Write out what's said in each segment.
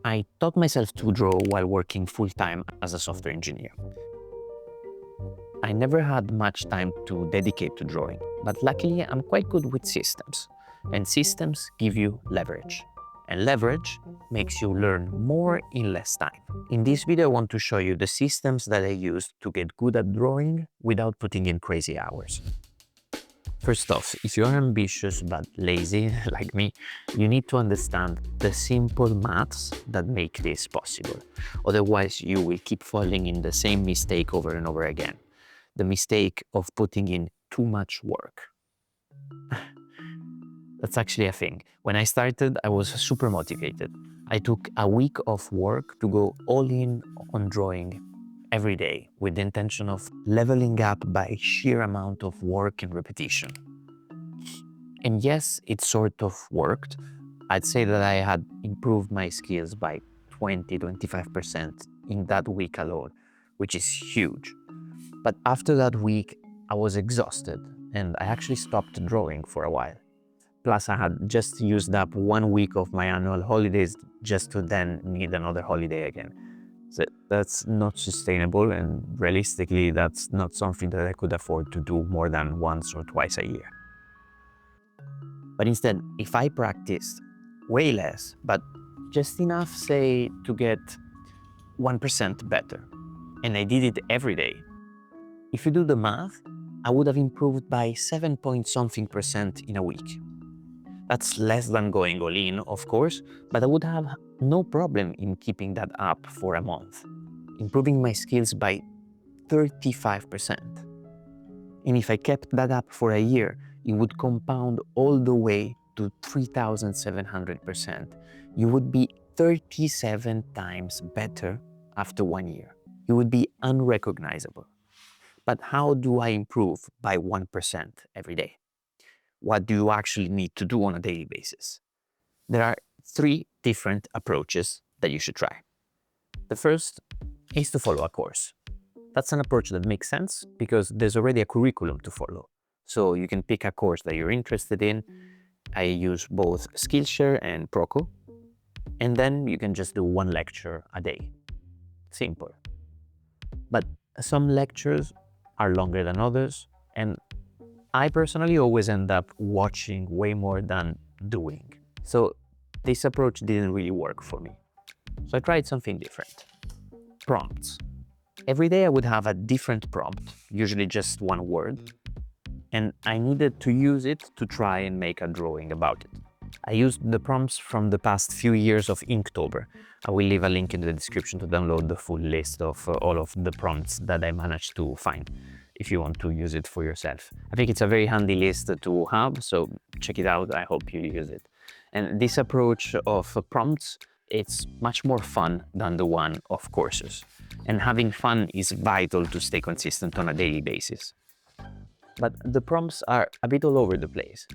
I taught myself to draw while working full-time as a software engineer. I never had much time to dedicate to drawing, but luckily I'm quite good with systems. And systems give you leverage. And leverage makes you learn more in less time. In this video, I want to show you the systems that I use to get good at drawing without putting in crazy hours. First off, if you're ambitious but lazy like me, you need to understand the simple maths that make this possible. Otherwise, you will keep falling in the same mistake over and over again. The mistake of putting in too much work. That's actually a thing. When I started, I was super motivated. I took a week of work to go all in on drawing every day with the intention of leveling up by sheer amount of work and repetition. And yes, it sort of worked. I'd say that I had improved my skills by 20–25% in that week alone, which is huge. But after that week, I was exhausted and I actually stopped drawing for a while. Plus, I had just used up 1 week of my annual holidays just to then need another holiday again. So that's not sustainable, and realistically, that's not something that I could afford to do more than once or twice a year. But instead, if I practiced way less, but just enough, say, to get 1% better, and I did it every day, if you do the math, I would have improved by 7 point something% in a week. That's less than going all in, of course, but I would have no problem in keeping that up for a month, improving my skills by 35%. And if I kept that up for a year, it would compound all the way to 3,700%. You would be 37 times better after 1 year. You would be unrecognizable. But how do I improve by 1% every day? What do you actually need to do on a daily basis? There are 3 different approaches that you should try. The first is to follow a course. That's an approach that makes sense because there's already a curriculum to follow. So you can pick a course that you're interested in. I use both Skillshare and Proco. And then you can just do 1 lecture a day. Simple. But some lectures are longer than others, and I personally always end up watching way more than doing. So this approach didn't really work for me. So I tried something different. Prompts. Every day I would have a different prompt, usually just 1 word, and I needed to use it to try and make a drawing about it. I used the prompts from the past few years of Inktober. I will leave a link in the description to download the full list of all of the prompts that I managed to find if you want to use it for yourself. I think it's a very handy list to have, so check it out. I hope you use it. And this approach of prompts, it's much more fun than the one of courses. And having fun is vital to stay consistent on a daily basis. But the prompts are a bit all over the place.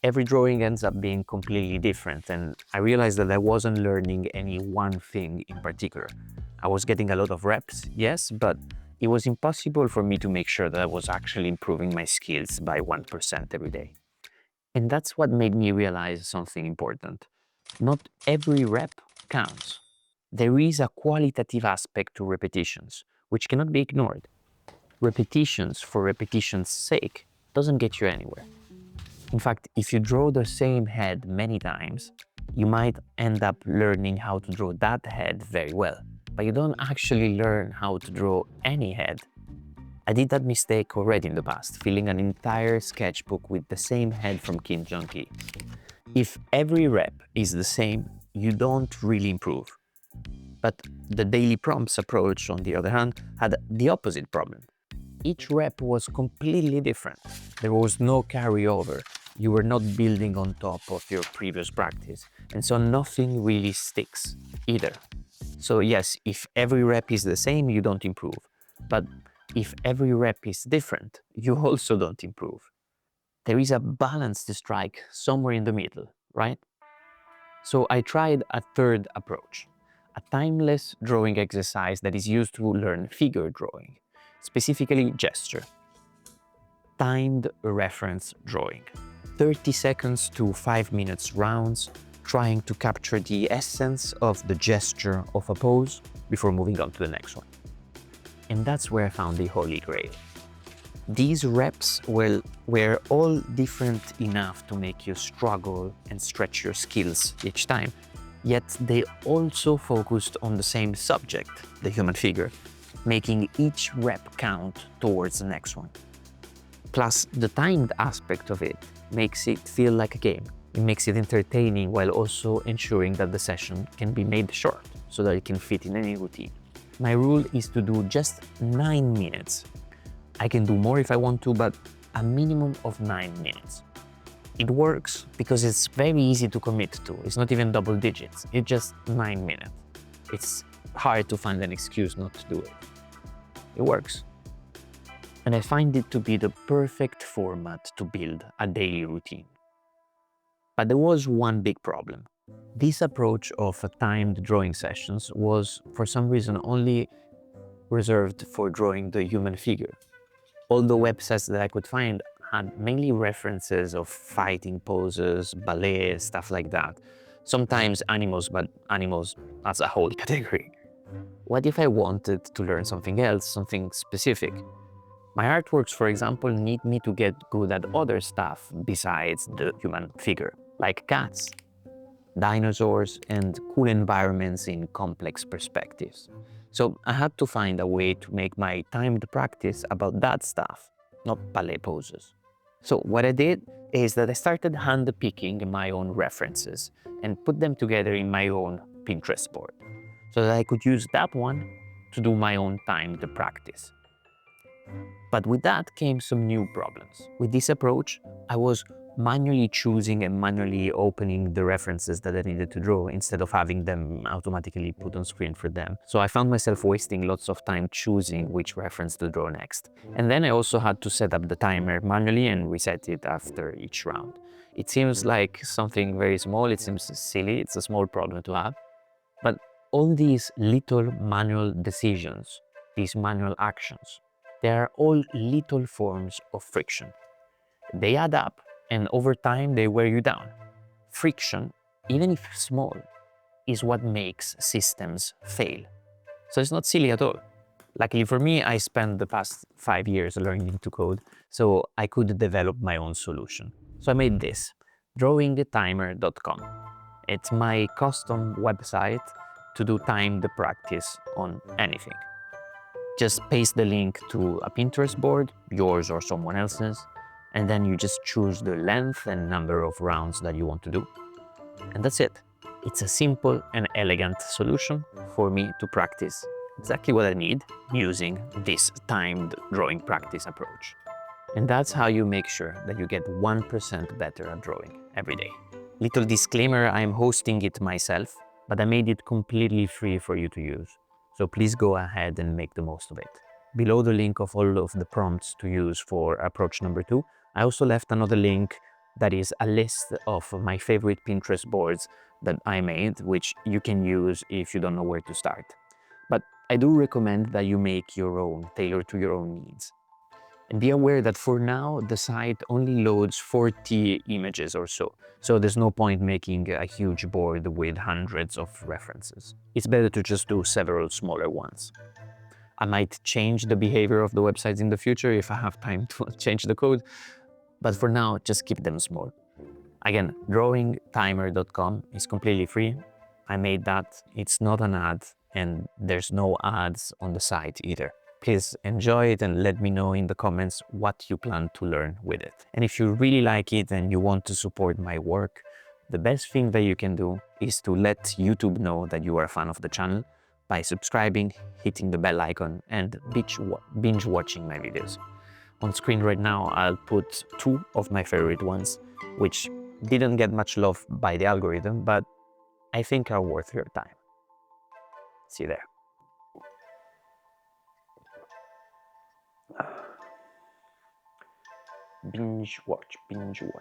Every drawing ends up being completely different, and I realized that I wasn't learning any one thing in particular. I was getting a lot of reps, yes, but it was impossible for me to make sure that I was actually improving my skills by 1% every day. And that's what made me realize something important. Not every rep counts. There is a qualitative aspect to repetitions, which cannot be ignored. Repetitions for repetition's sake doesn't get you anywhere. In fact, if you draw the same head many times, you might end up learning how to draw that head very well, but you don't actually learn how to draw any head. I did that mistake already in the past, filling an entire sketchbook with the same head from Jung Gi. If every rep is the same, you don't really improve. But the daily prompts approach, on the other hand, had the opposite problem. Each rep was completely different. There was no carryover. You were not building on top of your previous practice, and so nothing really sticks either. So yes, if every rep is the same, you don't improve. But if every rep is different, you also don't improve. There is a balance to strike somewhere in the middle, right? So I tried a third approach, a timeless drawing exercise that is used to learn figure drawing, specifically gesture. Timed reference drawing. 30 seconds to 5 minutes rounds, trying to capture the essence of the gesture of a pose before moving on to the next one. And that's where I found the holy grail. These reps were all different enough to make you struggle and stretch your skills each time, yet they also focused on the same subject, the human figure, making each rep count towards the next one. Plus, the timed aspect of it makes it feel like a game. It makes it entertaining while also ensuring that the session can be made short so that it can fit in any routine. My rule is to do just 9 minutes. I can do more if I want to, but a minimum of 9 minutes. It works because it's very easy to commit to. It's not even double digits. It's just 9 minutes. It's hard to find an excuse not to do it. It works. And I find it to be the perfect format to build a daily routine. But there was one big problem. This approach of timed drawing sessions was, for some reason, only reserved for drawing the human figure. All the websites that I could find had mainly references of fighting poses, ballet, stuff like that. Sometimes animals, but animals as a whole category. What if I wanted to learn something else, something specific? My artworks, for example, need me to get good at other stuff besides the human figure, like cats, dinosaurs, and cool environments in complex perspectives. So I had to find a way to make my timed practice about that stuff, not ballet poses. So what I did is that I started hand-picking my own references and put them together in my own Pinterest board so that I could use that one to do my own timed practice. But with that came some new problems. With this approach, I was manually choosing and manually opening the references that I needed to draw instead of having them automatically put on screen for them. So I found myself wasting lots of time choosing which reference to draw next. And then I also had to set up the timer manually and reset it after each round. It seems like something very small, it seems silly, it's a small problem to have. But all these little manual decisions, these manual actions, they are all little forms of friction. They add up, and over time they wear you down. Friction, even if small, is what makes systems fail. So it's not silly at all. Luckily for me, I spent the past 5 years learning to code, so I could develop my own solution. So I made this, drawingtimer.com. It's my custom website to do timed practice on anything. Just paste the link to a Pinterest board, yours or someone else's, and then you just choose the length and number of rounds that you want to do. And that's it. It's a simple and elegant solution for me to practice exactly what I need using this timed drawing practice approach. And that's how you make sure that you get 1% better at drawing every day. Little disclaimer, I'm hosting it myself, but I made it completely free for you to use. So please go ahead and make the most of it. Below the link of all of the prompts to use for approach number 2, I also left another link that is a list of my favorite Pinterest boards that I made, which you can use if you don't know where to start. But I do recommend that you make your own, tailored to your own needs. And be aware that for now, the site only loads 40 images or so. So there's no point making a huge board with hundreds of references. It's better to just do several smaller ones. I might change the behavior of the websites in the future if I have time to change the code, but for now, just keep them small. Again, drawingtimer.com is completely free. I made that. It's not an ad, and there's no ads on the site either. Please enjoy it and let me know in the comments what you plan to learn with it. And if you really like it and you want to support my work, the best thing that you can do is to let YouTube know that you are a fan of the channel by subscribing, hitting the bell icon, and binge watching my videos. On screen right now, I'll put 2 of my favorite ones, which didn't get much love by the algorithm, but I think are worth your time. See you there. Binge watch, binge watch.